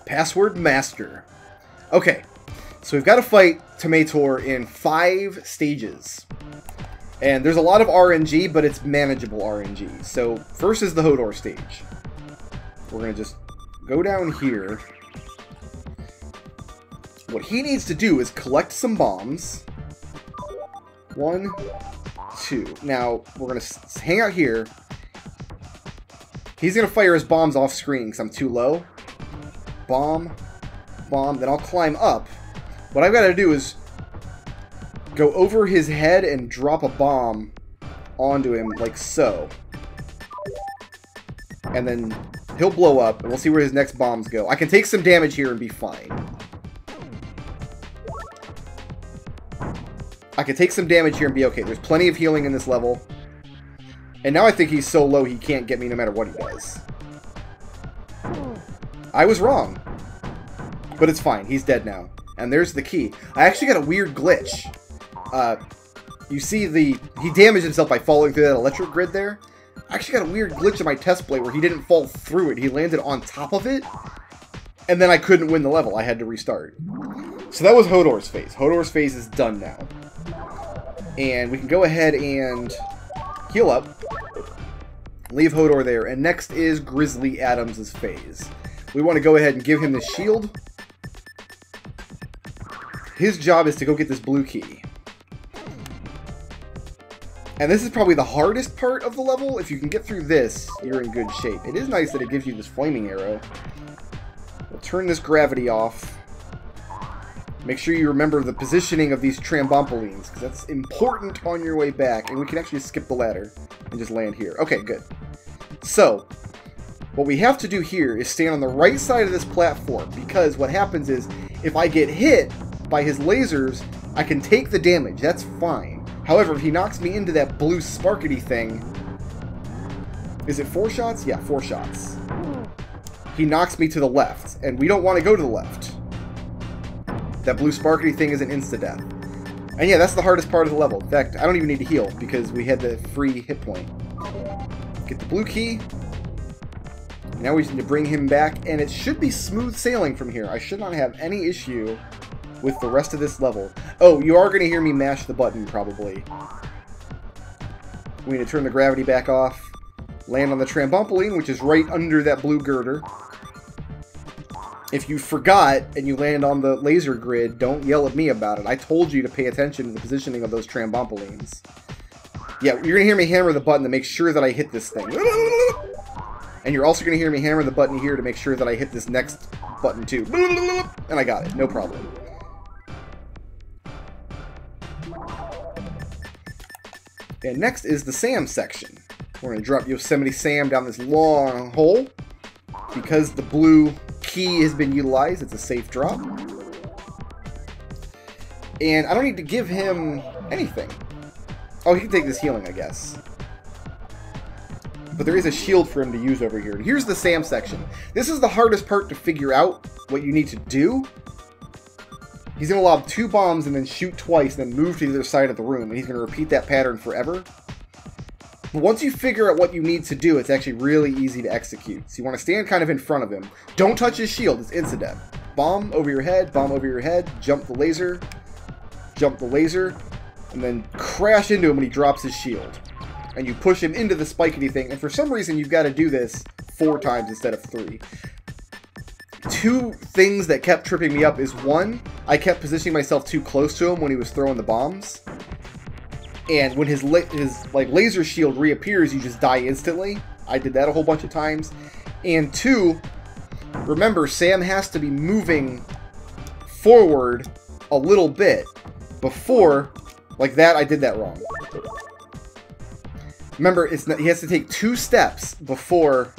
Password master. Okay, so we've got to fight Tomator in 5 stages. And there's a lot of RNG, but it's manageable RNG. So first is the Hodor stage. We're going to just go down here. What he needs to do is collect some bombs. 1, 2. Now, we're going to hang out here. He's going to fire his bombs off screen because I'm too low. Bomb, bomb, then I'll climb up. What I've got to do is go over his head and drop a bomb onto him, like so. And then he'll blow up, and we'll see where his next bombs go. I can take some damage here and be fine. I can take some damage here and be okay. There's plenty of healing in this level. And now I think he's so low he can't get me no matter what he does. I was wrong. But it's fine. He's dead now. And there's the key. I actually got a weird glitch. You see he damaged himself by falling through that electric grid there. I actually got a weird glitch in my test play where he didn't fall through it. He landed on top of it. And then I couldn't win the level. I had to restart. So that was Hodor's phase. Hodor's phase is done now. And we can go ahead and heal up. Leave Hodor there. And next is Grizzly Adams' phase. We want to go ahead and give him the shield. His job is to go get this blue key. And this is probably the hardest part of the level. If you can get through this, you're in good shape. It is nice that it gives you this flaming arrow. We'll turn this gravity off. Make sure you remember the positioning of these trampolines, because that's important on your way back. And we can actually skip the ladder and just land here. Okay, good. So, what we have to do here is stand on the right side of this platform, because what happens is, if I get hit by his lasers, I can take the damage. That's fine. However, if he knocks me into that blue sparkety thing... Is it 4 shots? Yeah, 4 shots. He knocks me to the left, and we don't want to go to the left. That blue sparkety thing is an insta-death. And yeah, that's the hardest part of the level. In fact, I don't even need to heal, because we had the free hit point. Get the blue key. Now we just need to bring him back, and it should be smooth sailing from here. I should not have any issue with the rest of this level. Oh, you are going to hear me mash the button, probably. We need to turn the gravity back off. Land on the trampoline, which is right under that blue girder. If you forgot and you land on the laser grid, don't yell at me about it. I told you to pay attention to the positioning of those trampolines. Yeah, you're going to hear me hammer the button to make sure that I hit this thing. And you're also going to hear me hammer the button here to make sure that I hit this next button too. And I got it, no problem. And next is the Sam section. We're going to drop Yosemite Sam down this long hole. Because the blue key has been utilized, it's a safe drop. And I don't need to give him anything. Oh, he can take this healing, I guess. But there is a shield for him to use over here. And here's the Sam section. This is the hardest part to figure out what you need to do. He's going to lob 2 bombs and then shoot twice, and then move to the other side of the room. And he's going to repeat that pattern forever. But once you figure out what you need to do, it's actually really easy to execute. So you want to stand kind of in front of him. Don't touch his shield. It's insta-death. Bomb over your head, jump the laser, and then crash into him when he drops his shield. And you push him into the spikety thing, and for some reason you've got to do this 4 times instead of 3. 2 things that kept tripping me up is 1, I kept positioning myself too close to him when he was throwing the bombs. And when his laser shield reappears, you just die instantly. I did that a whole bunch of times. And 2, remember, Sam has to be moving forward a little bit before, like that, I did that wrong. Remember, he has to take 2 steps before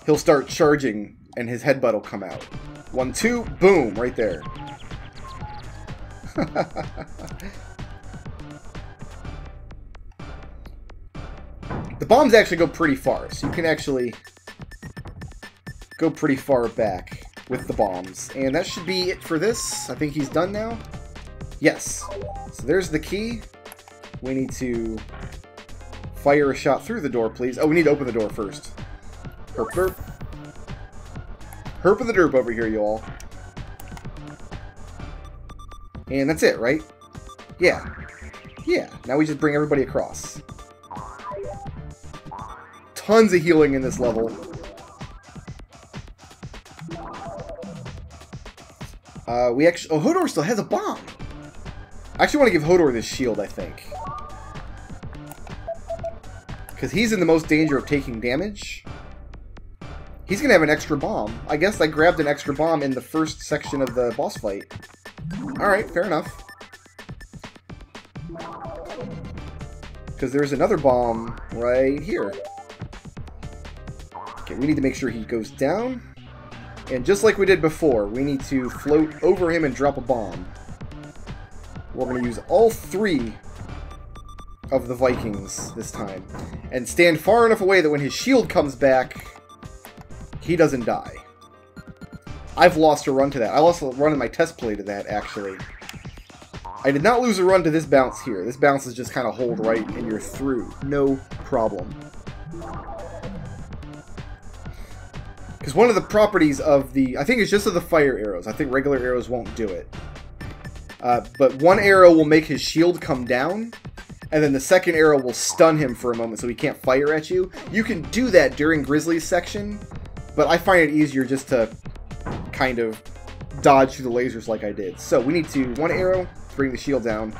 he'll start charging and his headbutt will come out. 1, 2, boom, right there. The bombs actually go pretty far, so you can actually go pretty far back with the bombs. And that should be it for this. I think he's done now. Yes. So there's the key. We need to Fire a shot through the door, please. Oh, we need to open the door first. Herp derp. Herp of the derp over here, you all. And that's it, right? Yeah. Yeah. Now we just bring everybody across. Tons of healing in this level. We actually... Oh, Hodor still has a bomb! I actually want to give Hodor this shield, I think. Because he's in the most danger of taking damage. He's going to have an extra bomb. I guess I grabbed an extra bomb in the first section of the boss fight. Alright, fair enough. Because there's another bomb right here. Okay, we need to make sure he goes down. And just like we did before, we need to float over him and drop a bomb. We're going to use all 3 of the Vikings this time. And stand far enough away that when his shield comes back, he doesn't die. I've lost a run to that. I lost a run in my test play to that, actually. I did not lose a run to this bounce here. This bounce is just kind of hold right and you're through. No problem. Because one of the properties of the... I think it's just of the fire arrows. I think regular arrows won't do it. But one arrow will make his shield come down, and then the second arrow will stun him for a moment so he can't fire at you. You can do that during Grizzly's section, but I find it easier just to kind of dodge through the lasers like I did. So we need to... One arrow, bring the shield down.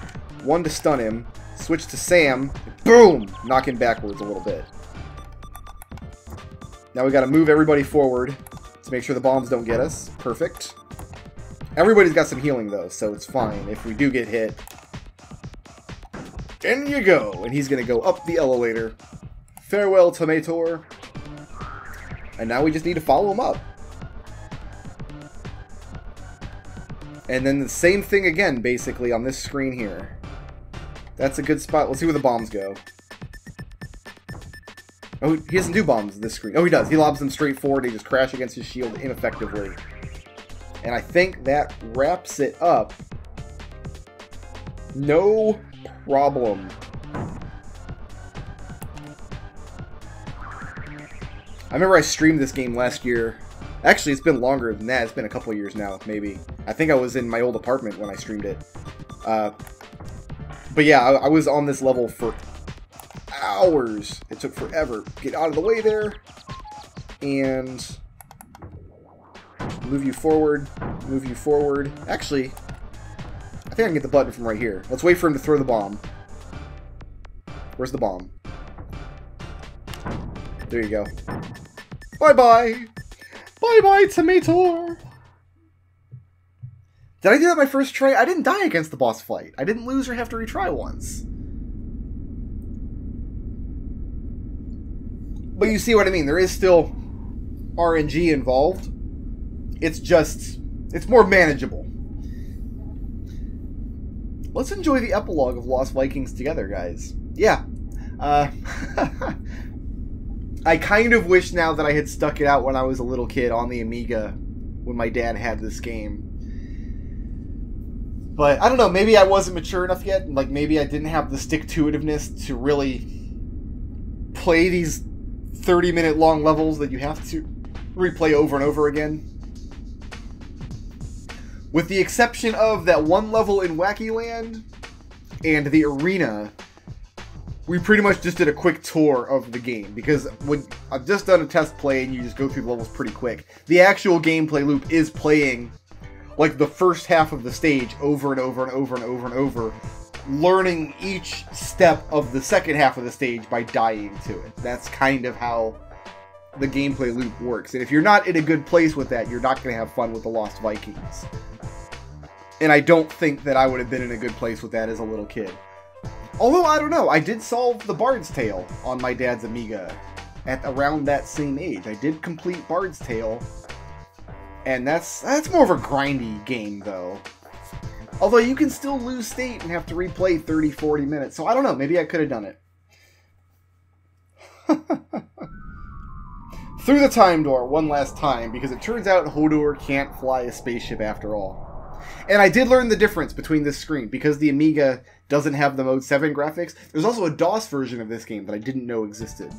One to stun him. Switch to Sam. Boom! Knock him backwards a little bit. Now we gotta move everybody forward to make sure the bombs don't get us. Perfect. Everybody's got some healing, though, so it's fine if we do get hit. In you go! And he's gonna go up the elevator. Farewell, Tomator. And now we just need to follow him up. And then the same thing again, basically, on this screen here. That's a good spot. Let's see where the bombs go. Oh, he doesn't do bombs on this screen. Oh, he does. He lobs them straight forward. They just crash against his shield ineffectively. And I think that wraps it up. No problem. I remember I streamed this game last year. Actually, it's been longer than that. It's been a couple of years now, maybe. I think I was in my old apartment when I streamed it. But yeah, I was on this level for hours. It took forever. Get out of the way there. And... move you forward. Move you forward. Actually, I think I can get the button from right here. Let's wait for him to throw the bomb. Where's the bomb? There you go. Bye-bye! Bye-bye, Tomator! Did I do that my first try? I didn't die against the boss fight. I didn't lose or have to retry once. But you see what I mean. There is still RNG involved. It's just... it's more manageable. Let's enjoy the epilogue of Lost Vikings together, guys. Yeah. I kind of wish now that I had stuck it out when I was a little kid on the Amiga when my dad had this game. But, I don't know, maybe I wasn't mature enough yet. Like, maybe I didn't have the stick-to-itiveness to really play these 30-minute long levels that you have to replay over and over again. With the exception of that one level in Wacky Land and the arena, we pretty much just did a quick tour of the game. Because when I've just done a test play and you just go through the levels pretty quick. The actual gameplay loop is playing like the first half of the stage over and over and over and over and over, learning each step of the second half of the stage by dying to it. That's kind of how the gameplay loop works. And if you're not in a good place with that, you're not going to have fun with the Lost Vikings. And I don't think that I would have been in a good place with that as a little kid. Although, I don't know, I did solve the Bard's Tale on my dad's Amiga at around that same age. I did complete Bard's Tale, and that's more of a grindy game, though. Although you can still lose state and have to replay 30, 40 minutes, so I don't know, maybe I could have done it. Through the time door one last time, because it turns out Hodor can't fly a spaceship after all. And I did learn the difference between this screen. Because the Amiga doesn't have the Mode 7 graphics, there's also a DOS version of this game that I didn't know existed.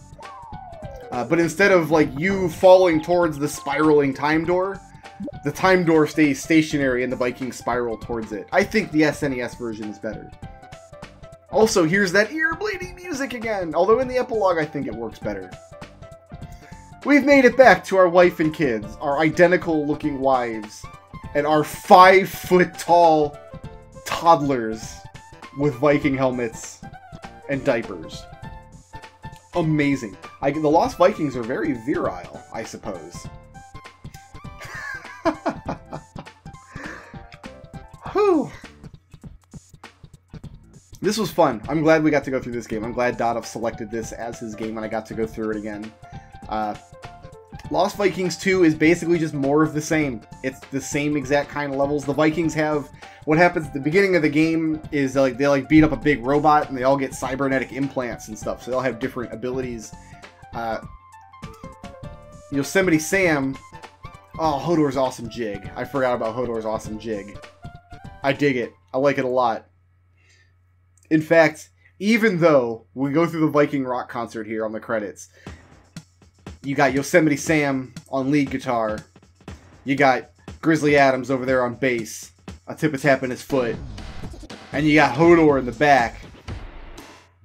But instead of, like, you falling towards the spiraling time door, the time door stays stationary and the Vikings spiral towards it. I think the SNES version is better. Also, here's that ear-bleeding music again! Although in the epilogue, I think it works better. We've made it back to our wife and kids, our identical-looking wives, and our 5-foot-tall toddlers with Viking helmets and diapers. Amazing. The Lost Vikings are very virile, I suppose. Whew. This was fun. I'm glad we got to go through this game. I'm glad Dadav selected this as his game and I got to go through it again. Lost Vikings 2 is basically just more of the same. It's the same exact kind of levels. The Vikings have... What happens at the beginning of the game is they beat up a big robot and they all get cybernetic implants and stuff. So they all have different abilities. Yosemite Sam... Oh, Hodor's awesome jig. I forgot about Hodor's awesome jig. I dig it. I like it a lot. In fact, even though we go through the Viking rock concert here on the credits, you got Yosemite Sam on lead guitar, you got Grizzly Adams over there on bass, a tip-a-tap in his foot, and you got Hodor in the back,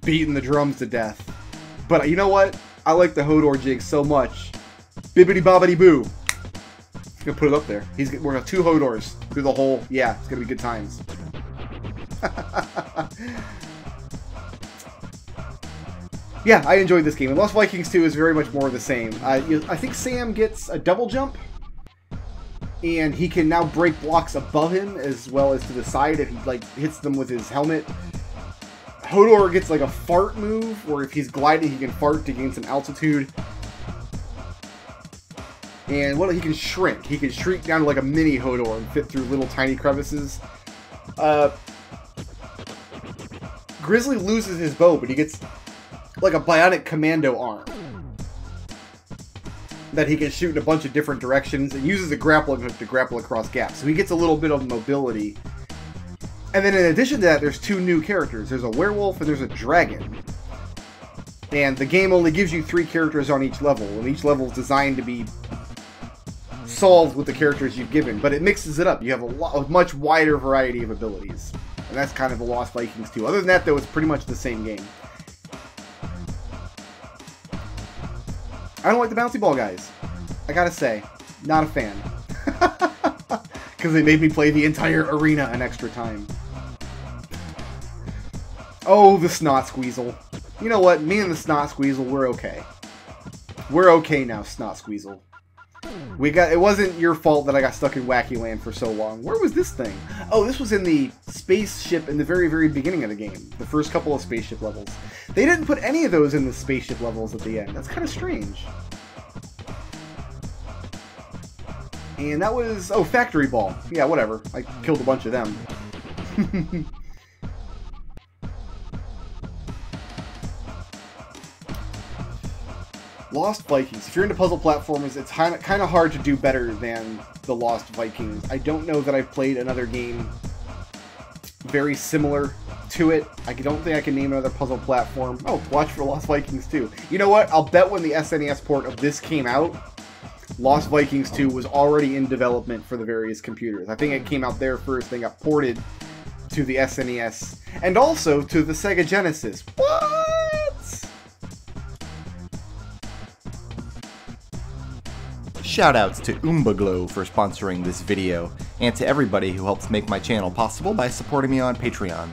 beating the drums to death. But you know what? I like the Hodor jig so much. Bibbidi-bobbidi-boo. I'm gonna put it up there. We're gonna have 2 Hodors through the whole... Yeah, it's gonna be good times. Yeah, I enjoyed this game. And Lost Vikings 2 is very much more of the same. I think Sam gets a double jump, and he can now break blocks above him as well as to the side if he hits them with his helmet. Hodor gets like a fart move, where if he's gliding, he can fart to gain some altitude. And he can shrink. He can shrink down to like a mini Hodor and fit through little tiny crevices. Grizzly loses his bow, but he gets like a bionic commando arm that he can shoot in a bunch of different directions and uses a grappling hook to grapple across gaps. So he gets a little bit of mobility. And then in addition to that, there's 2 new characters. There's a werewolf and there's a dragon. And the game only gives you 3 characters on each level, and each level is designed to be solved with the characters you've given, but it mixes it up. You have a much wider variety of abilities. And that's kind of the Lost Vikings 2. Other than that, though, it's pretty much the same game. I don't like the bouncy ball guys. I gotta say, not a fan. Because they made me play the entire arena an extra time. Oh, the Snot Squeezle. You know what? Me and the Snot Squeezle, we're okay. We're okay now, Snot Squeezle. It wasn't your fault that I got stuck in Wacky Land for so long. Where was this thing? Oh, this was in the spaceship in the very, very beginning of the game. The first couple of spaceship levels. They didn't put any of those in the spaceship levels at the end. That's kind of strange. And that was... Oh, Factory Ball. Yeah, whatever. I killed a bunch of them. Lost Vikings. If you're into puzzle platformers, it's kind of hard to do better than the Lost Vikings. I don't know that I've played another game very similar to it. I don't think I can name another puzzle platform. Oh, watch for Lost Vikings 2. You know what? I'll bet when the SNES port of this came out, Lost Vikings 2 was already in development for the various computers. I think it came out there first, then got ported to the SNES, and also to the Sega Genesis. What? Shoutouts to Umbaglow for sponsoring this video, and to everybody who helps make my channel possible by supporting me on Patreon.